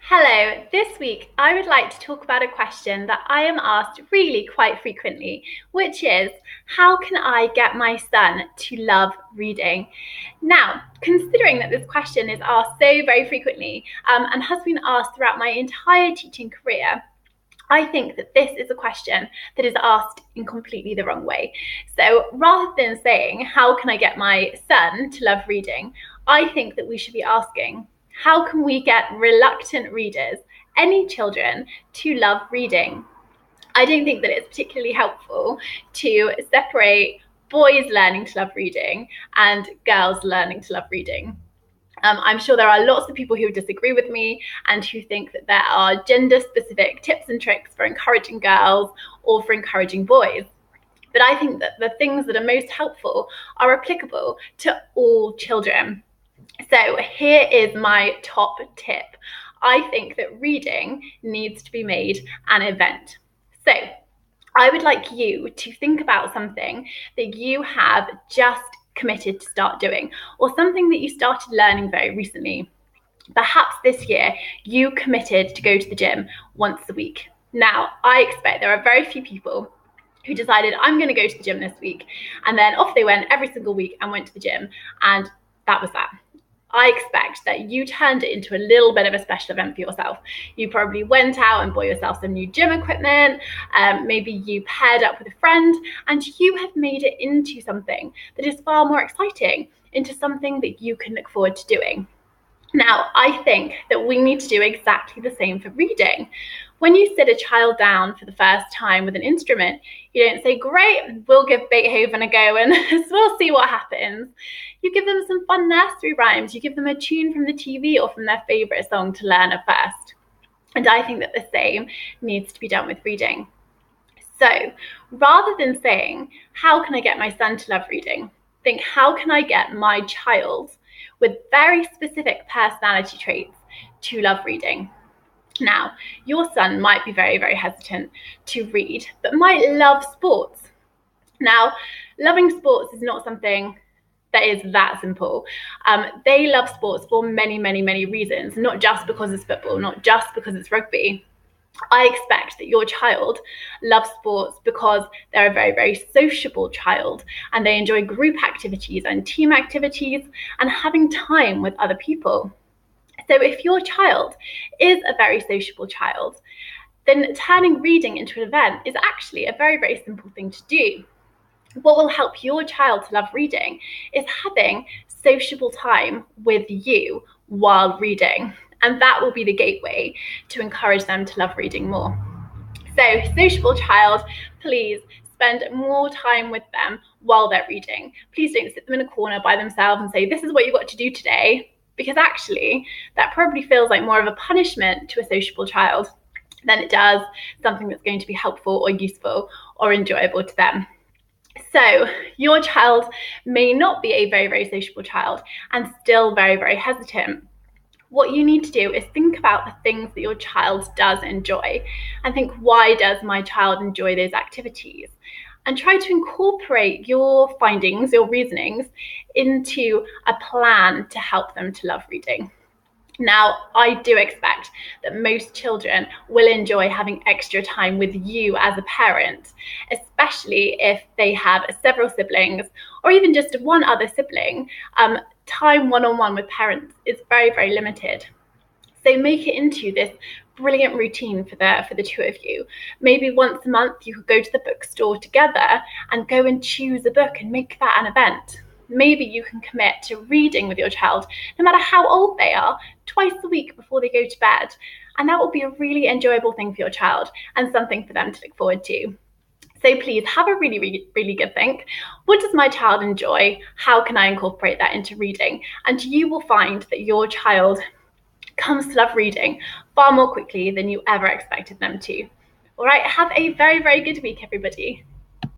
Hello, this week I would like to talk about a question that I am asked really quite frequently, which is how can I get my son to love reading? Now, considering that this question is asked so very frequently and has been asked throughout my entire teaching career, I think that this is a question that is asked in completely the wrong way. So rather than saying, how can I get my son to love reading? I think that we should be asking, how can we get reluctant readers, any children, to love reading? I don't think that it's particularly helpful to separate boys learning to love reading and girls learning to love reading. I'm sure there are lots of people who disagree with me and who think that there are gender-specific tips and tricks for encouraging girls or for encouraging boys. But I think that the things that are most helpful are applicable to all children. So here is my top tip. I think that reading needs to be made an event. So I would like you to think about something that you have just committed to start doing, or something that you started learning very recently. Perhaps this year you committed to go to the gym once a week. Now, I expect there are very few people who decided, I'm going to go to the gym this week, and then off they went every single week and went to the gym, and that was that. I expect that you turned it into a little bit of a special event for yourself. You probably went out and bought yourself some new gym equipment. Maybe you paired up with a friend, and you have made it into something that is far more exciting, into something that you can look forward to doing. Now, I think that we need to do exactly the same for reading. When you sit a child down for the first time with an instrument, you don't say, great, we'll give Beethoven a go and we'll see what happens. You give them some fun nursery rhymes. You give them a tune from the TV or from their favorite song to learn at first. And I think that the same needs to be done with reading. So rather than saying, how can I get my son to love reading? Think, how can I get my child with very specific personality traits to love reading? Now, your son might be very, very hesitant to read, but might love sports. Now, loving sports is not something that is that simple. They love sports for many, many, many reasons, not just because it's football, not just because it's rugby. I expect that your child loves sports because they're a very, very sociable child and they enjoy group activities and team activities and having time with other people. So if your child is a very sociable child, then turning reading into an event is actually a very, very simple thing to do. What will help your child to love reading is having sociable time with you while reading. And that will be the gateway to encourage them to love reading more. So, sociable child, please spend more time with them while they're reading. Please don't sit them in a corner by themselves and say, this is what you've got to do today, because actually that probably feels like more of a punishment to a sociable child than it does something that's going to be helpful or useful or enjoyable to them. So your child may not be a very, very sociable child and still very, very hesitant. What you need to do is think about the things that your child does enjoy and think, why does my child enjoy those activities? And try to incorporate your findings, your reasonings, into a plan to help them to love reading. Now, I do expect that most children will enjoy having extra time with you as a parent, especially if they have several siblings or even just one other sibling. Time one-on-one with parents is very, very limited. So make it into this brilliant routine for the two of you. Maybe once a month you could go to the bookstore together and go and choose a book and make that an event. Maybe you can commit to reading with your child, no matter how old they are, twice a week before they go to bed. And that will be a really enjoyable thing for your child and something for them to look forward to. So please have a really, really, really good think. What does my child enjoy? How can I incorporate that into reading? And you will find that your child comes to love reading far more quickly than you ever expected them to. All right, have a very, very good week, everybody.